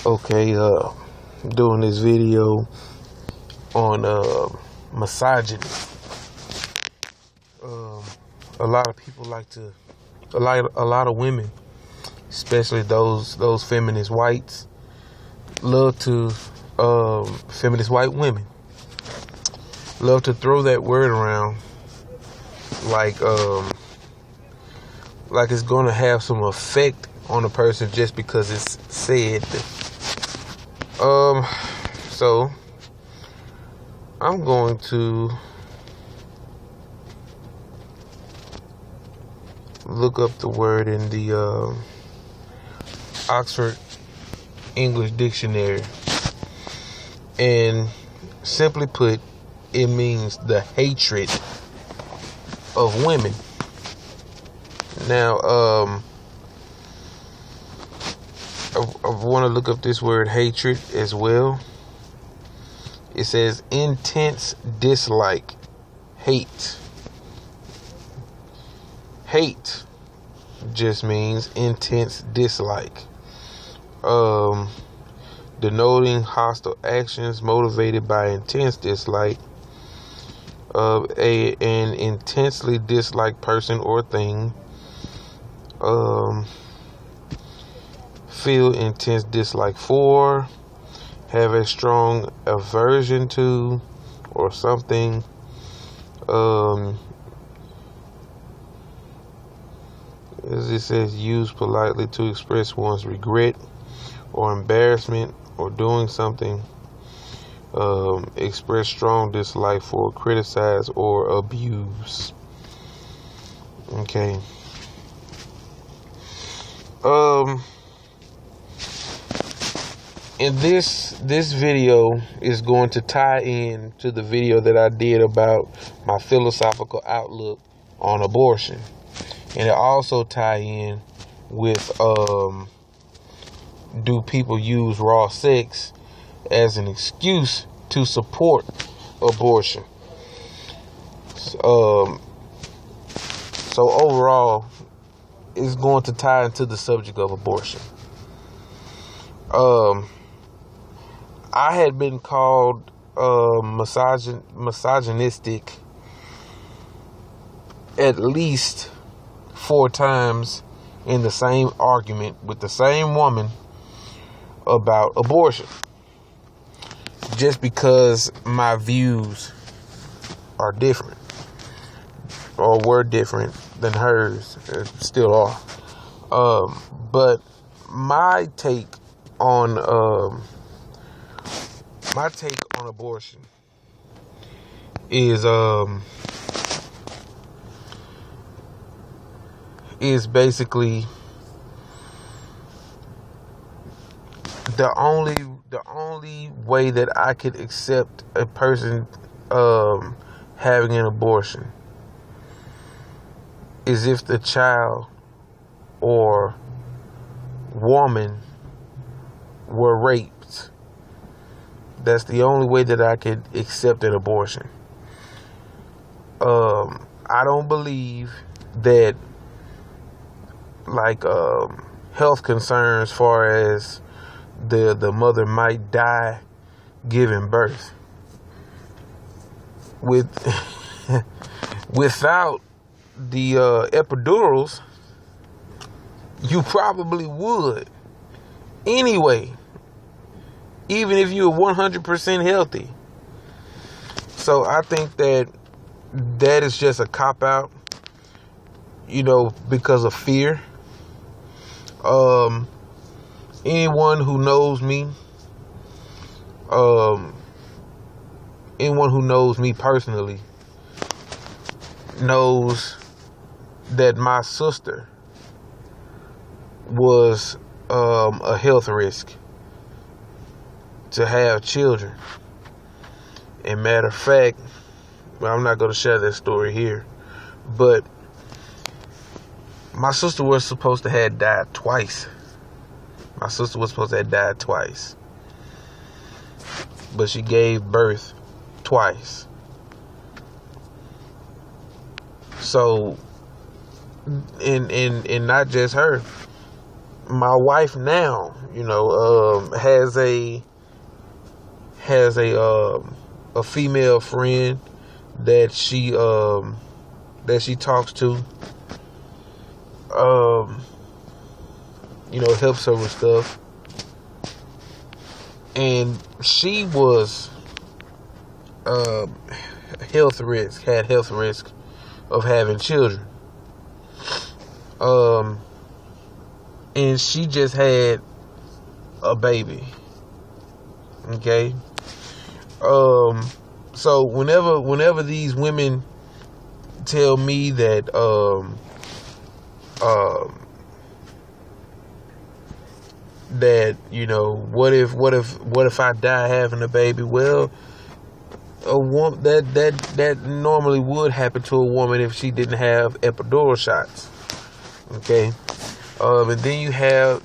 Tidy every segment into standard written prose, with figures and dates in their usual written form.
Okay, doing this video on misogyny. A lot of people a lot of women, especially those feminist whites, love to feminist white women love to throw that word around like it's going to have some effect on a person just because it's said. So I'm going to look up the word in the Oxford English Dictionary, and simply put, it means the hatred of women. Now, I want to look up this word hatred as well. It says intense dislike, hate. Hate just means intense dislike. Denoting hostile actions motivated by intense dislike of an intensely disliked person or thing. Feel intense dislike for, have a strong aversion to, or something. As it says, used politely to express one's regret or embarrassment or doing something. Express strong dislike for, criticize, or abuse. Okay. And this video is going to tie in to the video that I did about my philosophical outlook on abortion, and it also tie in with do people use raw sex as an excuse to support abortion? So overall, it's going to tie into the subject of abortion. I had been called misogynistic at least 4 times in the same argument with the same woman about abortion, just because my views are different, or were different than hers, still are. But my take on abortion is basically the only way that I could accept a person having an abortion is if the child or woman were raped. That's the only way that I could accept an abortion. I don't believe that health concerns, far as the mother might die giving birth, without the epidurals, you probably would anyway, even if you were 100% healthy. So I think that is just a cop-out, because of fear. Anyone who knows me personally knows that my sister was a health risk to have children. And matter of fact, well, I'm not going to share that story here, but my sister was supposed to have died twice. But she gave birth twice. So, and not just her. my wife now, has a female friend that she talks to, helps her with stuff, and she was had health risk of having children, and she just had a baby. Okay. So whenever these women tell me that that what if I die having a baby? Well, that normally would happen to a woman if she didn't have epidural shots. Okay. And then you have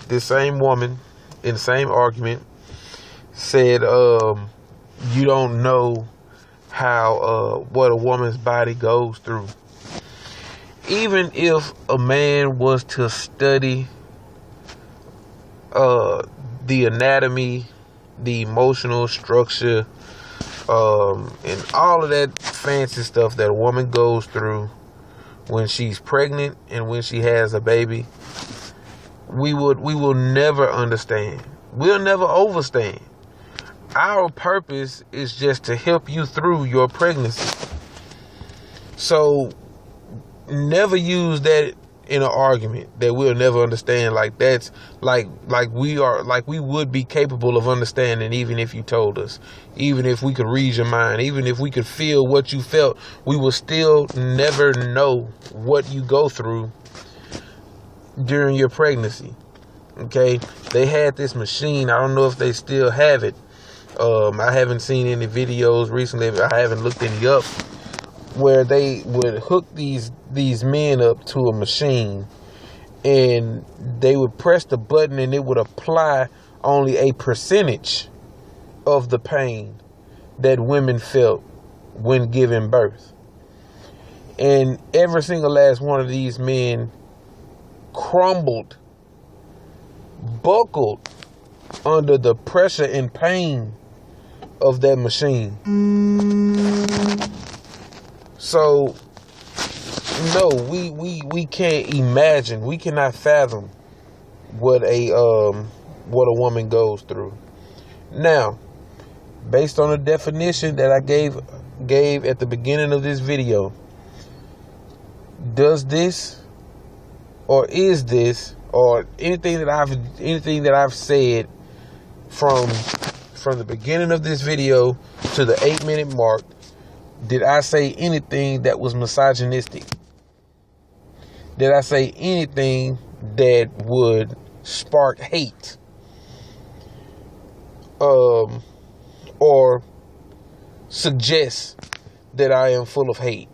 the same woman in the same argument said, you don't know how what a woman's body goes through. Even if a man was to study the anatomy, the emotional structure, and all of that fancy stuff that a woman goes through when she's pregnant and when she has a baby, we will never understand. We'll never overstand. Our purpose is just to help you through your pregnancy. So never use that in an argument that we'll never understand. Like that's like we would be capable of understanding, even if you told us, even if we could read your mind, even if we could feel what you felt, we will still never know what you go through during your pregnancy. Okay, they had this machine. I don't know if they still have it. I haven't seen any videos recently. I haven't looked any up, where they would hook these men up to a machine, and they would press the button, and it would apply only a percentage of the pain that women felt when giving birth. And every single last one of these men crumbled, buckled under the pressure and pain of that machine. So no, we can't imagine, we cannot fathom what a woman goes through. Now, based on the definition that I gave at the beginning of this video, does this, or is this, or anything that I've said from the beginning of this video to the 8-minute mark, did I say anything that was misogynistic? Did I say anything that would spark hate? Or suggest that I am full of hate?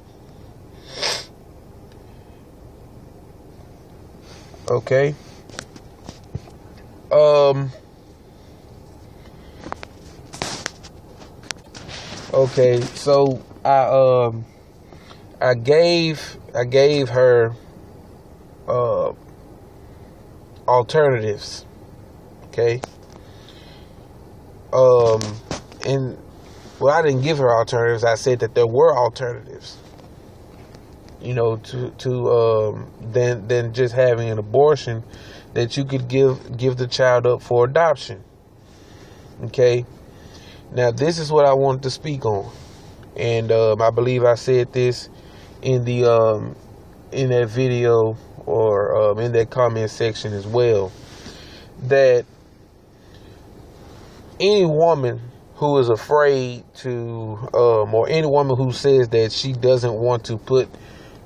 Okay. Okay, so I gave her alternatives. Okay. And well, I didn't give her alternatives. I said that there were alternatives, to than just having an abortion, that you could give the child up for adoption. Okay. Now, this is what I wanted to speak on, and I believe I said this in the in that video, or in that comment section as well, that any woman who is afraid to, or any woman who says that she doesn't want to put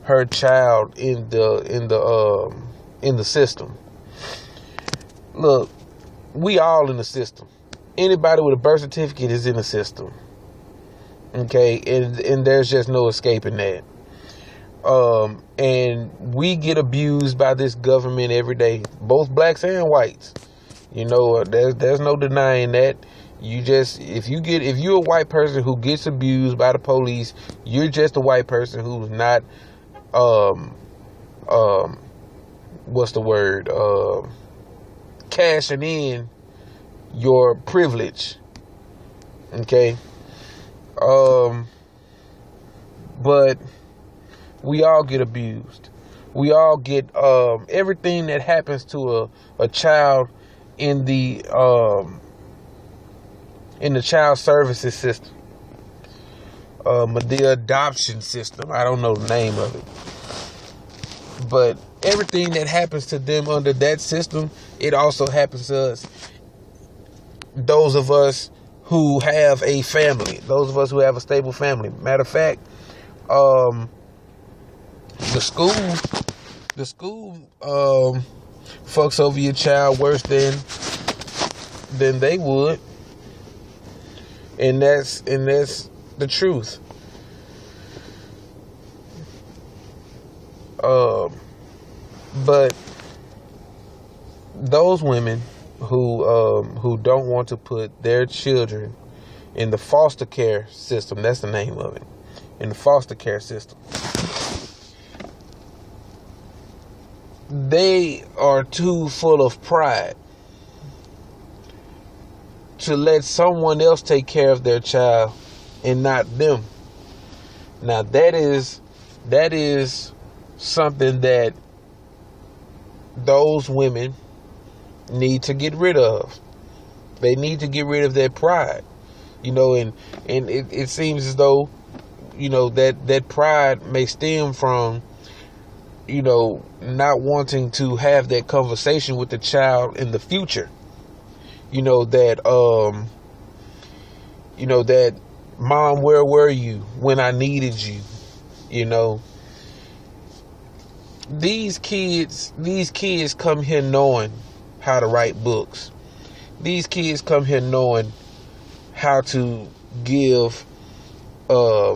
her child in the system. Look, we all in the system. Anybody with a birth certificate is in the system. Okay, and there's just no escaping that. And we get abused by this government every day, both blacks and whites. There's no denying that. If you're a white person who gets abused by the police, you're just a white person who's not what's the word? cashing in your privilege. Okay. But we all get abused. We all get everything that happens to a child in the child services system, the adoption system. I don't know the name of it, but everything that happens to them under that system, it also happens to us. Those of us who have a family, those of us who have a stable family. Matter of fact, the school fucks over your child worse than they would, and that's the truth. But those women who don't want to put their children in the foster care system, that's the name of it, in the foster care system, they are too full of pride to let someone else take care of their child and not them. Now that is something that those women need to get rid of. They need to get rid of their pride, and it seems as though, that pride may stem from, not wanting to have that conversation with the child in the future. That mom, where were you when I needed you? These kids come here knowing how to write books. These kids come here knowing how to give a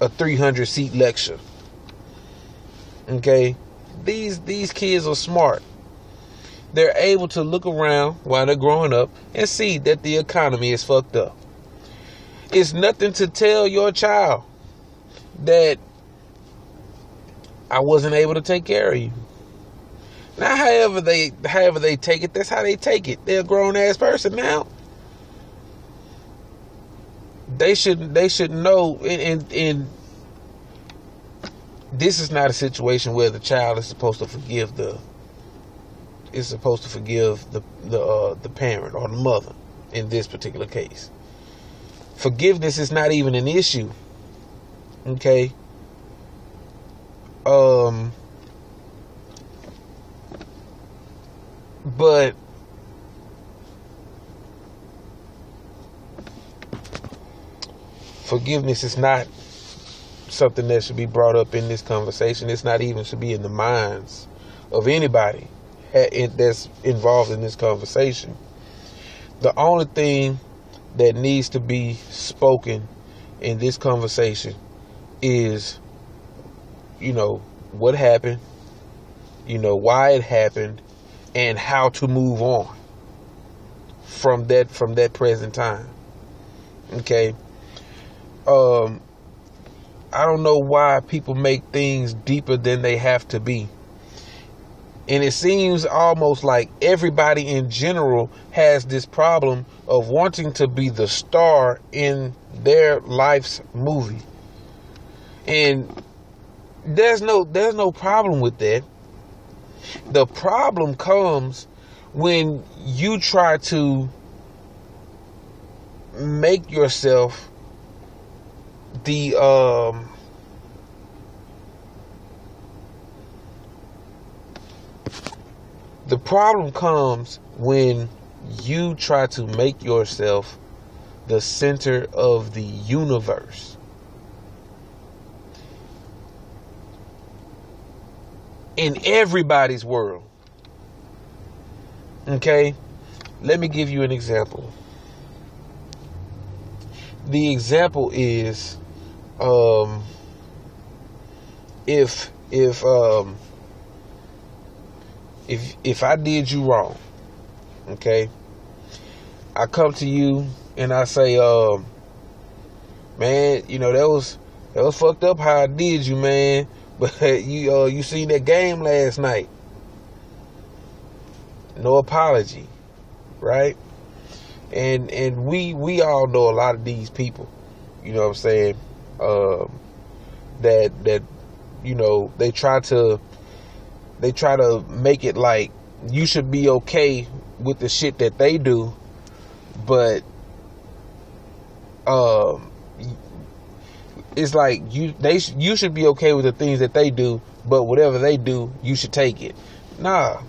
300-seat lecture. Okay? These kids are smart. They're able to look around while they're growing up and see that the economy is fucked up. It's nothing to tell your child that I wasn't able to take care of you. Now, however they take it, that's how they take it. They're a grown ass person now. They should know, and this is not a situation where the child is supposed to forgive the parent or the mother in this particular case. Forgiveness is not even an issue. Okay? But forgiveness is not something that should be brought up in this conversation. It's not even should be in the minds of anybody that's involved in this conversation. The only thing that needs to be spoken in this conversation is, what happened, why it happened, and how to move on from that present time. Okay. I don't know why people make things deeper than they have to be. And it seems almost like everybody in general has this problem of wanting to be the star in their life's movie. And there's no problem with that. The problem comes when you try to make yourself the problem comes when you try to make yourself the center of the universe. In everybody's world. Okay? Let me give you an example. The example is if I did you wrong, okay, I come to you and I say, man, that was fucked up how I did you, man. But you seen that game last night. No apology. right? And we all know a lot of these people, you know what I'm saying, that you know, they try to make it like you should be okay with the shit that they do, but it's like you should be okay with the things that they do, but whatever they do, you should take it. Nah.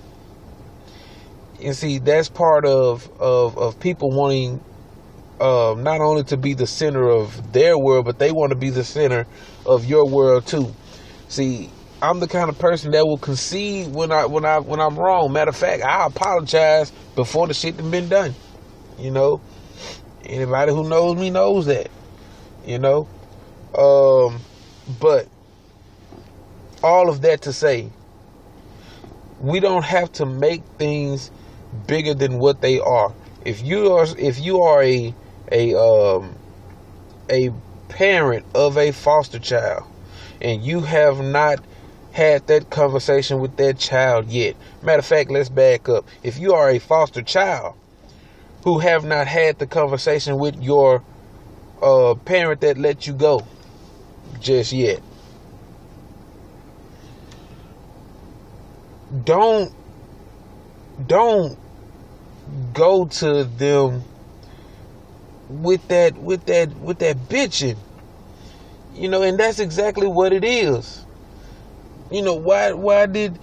And see, that's part of people wanting not only to be the center of their world, but they want to be the center of your world too. See, I'm the kind of person that will concede when I'm wrong. Matter of fact, I apologize before the shit done been done. You know, anybody who knows me knows that. You know, but all of that to say, we don't have to make things bigger than what they are. If you are a parent of a foster child and you have not had that conversation with that child yet. Matter of fact, let's back up. If you are a foster child who have not had the conversation with your parent that let you go just yet, don't go to them with that bitching, you know. And that's exactly what it is. You know, why did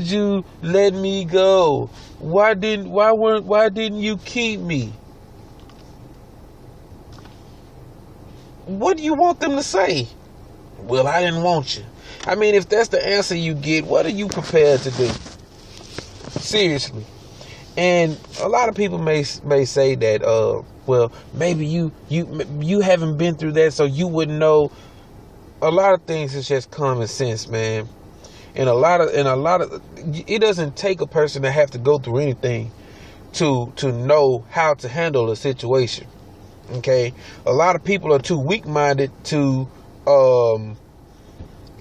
you let me go? Why didn't you keep me? What do you want them to say? Well, I didn't want you. I mean, if that's the answer you get, what are you prepared to do? Seriously. And a lot of people may say that, well, maybe you haven't been through that, so you wouldn't know. A lot of things is just common sense, man. And a lot of it doesn't take a person to have to go through anything to know how to handle a situation. Okay, a lot of people are too weak-minded to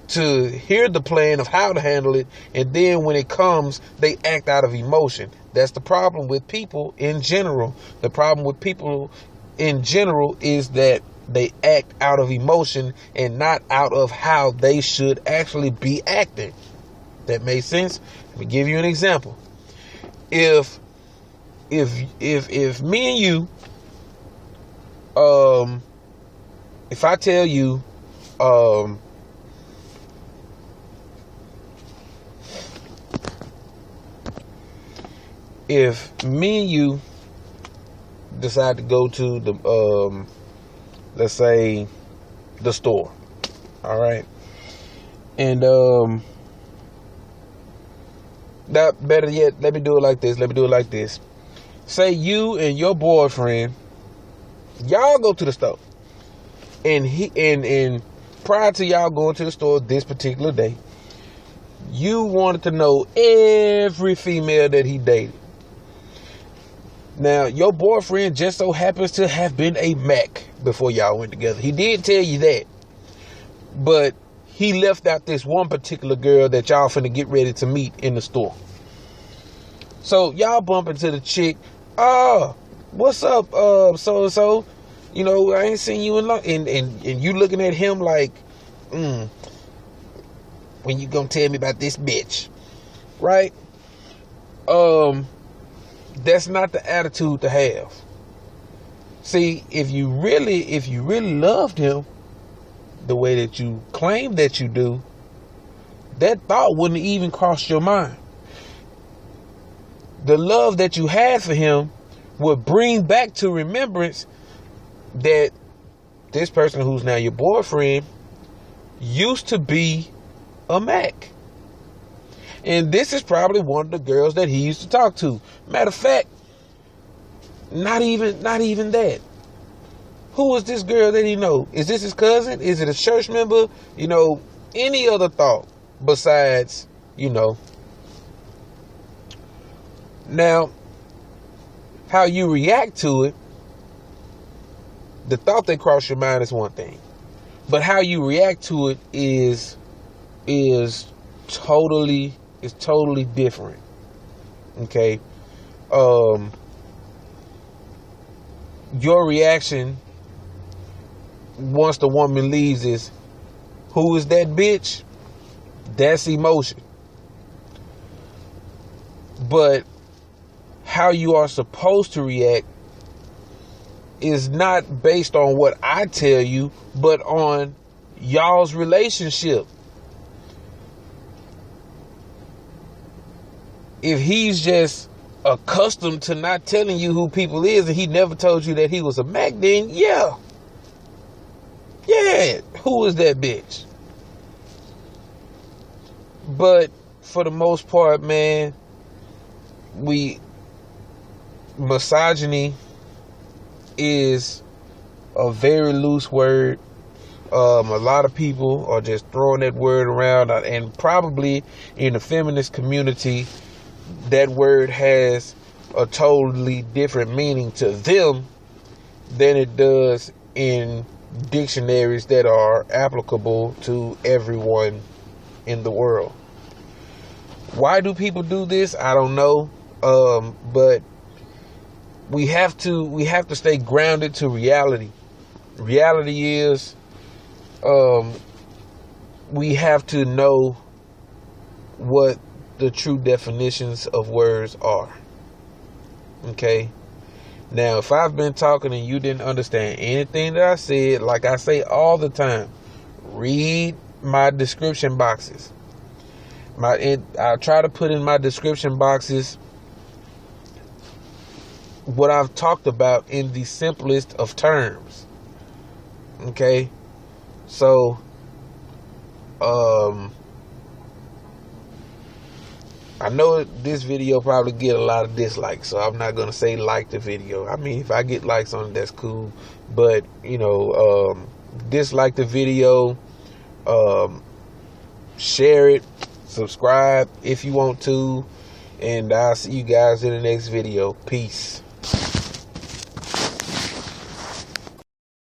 hear the plan of how to handle it, and then when it comes, they act out of emotion. That's the problem with people in general. The problem with people in general is that they act out of emotion and not out of how they should actually be acting. That makes sense? Let me give you an example. If me and you, if I tell you, if me and you decide to go to the, let's say, the store, all right, and that better yet, let me do it like this. Say you and your boyfriend, y'all go to the store, and prior to y'all going to the store this particular day, you wanted to know every female that he dated. Now, your boyfriend just so happens to have been a Mac before y'all went together. He did tell you that. But he left out this one particular girl that y'all finna get ready to meet in the store. So y'all bump into the chick. What's up, so-and-so? You know, I ain't seen you in long. And you looking at him like, when you gonna tell me about this bitch? Right? That's not the attitude to have. See, if you really loved him the way that you claim that you do, that thought wouldn't even cross your mind. The love that you had for him would bring back to remembrance that this person who's now your boyfriend used to be a Mac. And this is probably one of the girls that he used to talk to. Matter of fact, not even that. Who is this girl that he know? Is this his cousin? Is it a church member? You know, any other thought besides, you know. Now, how you react to it, the thought that crossed your mind is one thing. But how you react to it is totally different. Okay? your reaction once the woman leaves is, who is that bitch? That's emotion. But how you are supposed to react is not based on what I tell you, but on y'all's relationship. If he's just accustomed to not telling you who people is, and he never told you that he was a Mac, then yeah, who is that bitch? But for the most part, man, misogyny is a very loose word. A lot of people are just throwing that word around, and probably in the feminist community, that word has a totally different meaning to them than it does in dictionaries that are applicable to everyone in the world. Why do people do this? I don't know. But we have to stay grounded to reality. Reality is, we have to know what the true definitions of words are. Okay? Now, if I've been talking and you didn't understand anything that I said, like I say all the time, read my description boxes. I try to put in my description boxes what I've talked about in the simplest of terms. Okay? So, I know this video probably get a lot of dislikes, so I'm not going to say like the video. I mean, if I get likes on it, that's cool. But, dislike the video, share it, subscribe if you want to, and I'll see you guys in the next video. Peace.